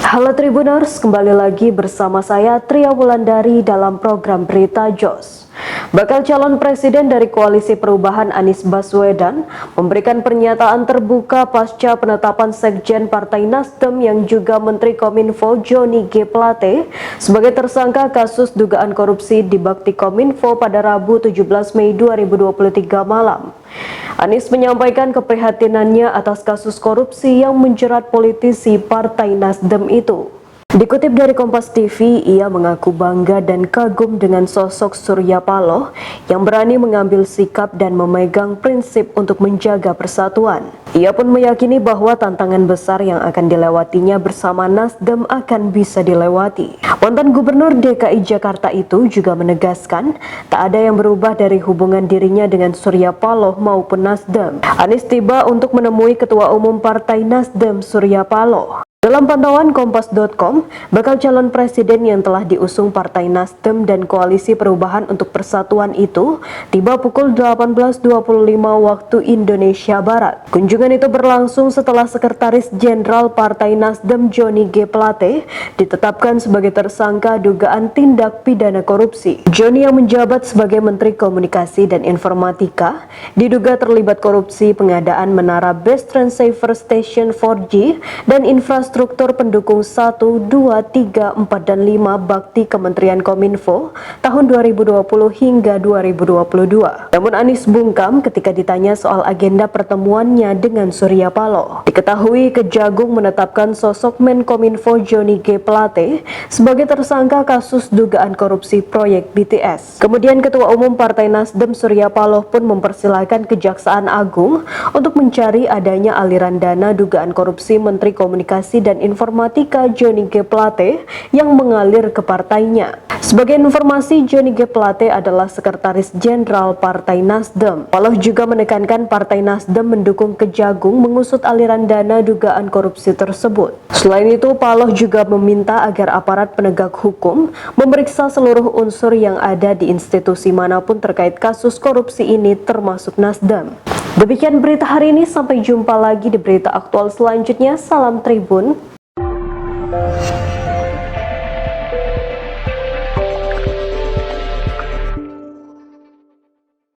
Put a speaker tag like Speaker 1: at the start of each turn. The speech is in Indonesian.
Speaker 1: Halo Tribuners, kembali lagi bersama saya Tria Wulandari dalam program Berita JOS. Bakal calon presiden dari Koalisi Perubahan Anies Baswedan memberikan pernyataan terbuka pasca penetapan Sekjen Partai Nasdem yang juga Menteri Kominfo Johnny G. Plate sebagai tersangka kasus dugaan korupsi di Bakti Kominfo pada Rabu 17 Mei 2023 malam. Anies menyampaikan keprihatinannya atas kasus korupsi yang menjerat politisi Partai Nasdem itu. Dikutip dari Kompas TV, ia mengaku bangga dan kagum dengan sosok Surya Paloh yang berani mengambil sikap dan memegang prinsip untuk menjaga persatuan. Ia pun meyakini bahwa tantangan besar yang akan dilewatinya bersama Nasdem akan bisa dilewati. Mantan Gubernur DKI Jakarta itu juga menegaskan tak ada yang berubah dari hubungan dirinya dengan Surya Paloh maupun Nasdem. Anies tiba untuk menemui Ketua Umum Partai Nasdem Surya Paloh. Dalam pantauan Kompas.com, bakal calon presiden yang telah diusung Partai Nasdem dan Koalisi Perubahan untuk Persatuan itu tiba pukul 18.25 waktu Indonesia Barat. Kunjungan itu berlangsung setelah Sekretaris Jenderal Partai Nasdem Johnny G. Plate ditetapkan sebagai tersangka dugaan tindak pidana korupsi. Johnny yang menjabat sebagai Menteri Komunikasi dan Informatika diduga terlibat korupsi pengadaan menara Best Transceiver Station 4G dan infrastruktur pendukung 1, 2, 3, 4, dan 5 Bakti Kementerian Kominfo tahun 2020 hingga 2022. Namun Anies bungkam ketika ditanya soal agenda pertemuannya dengan Surya Paloh. Diketahui Kejagung menetapkan sosok Menkominfo Johnny G. Plate sebagai tersangka kasus dugaan korupsi proyek BTS. Kemudian Ketua Umum Partai Nasdem Surya Paloh pun mempersilahkan Kejaksaan Agung untuk mencari adanya aliran dana dugaan korupsi Menteri Komunikasi dan Informatika Johnny G. Plate yang mengalir ke partainya. Sebagai informasi, Johnny G. Plate adalah Sekretaris Jenderal Partai Nasdem. Paloh juga menekankan Partai Nasdem mendukung Kejagung mengusut aliran dana dugaan korupsi tersebut. Selain itu, Paloh juga meminta agar aparat penegak hukum memeriksa seluruh unsur yang ada di institusi manapun terkait kasus korupsi ini termasuk Nasdem. Demikian berita hari ini, sampai jumpa lagi di berita aktual selanjutnya. Salam Tribun.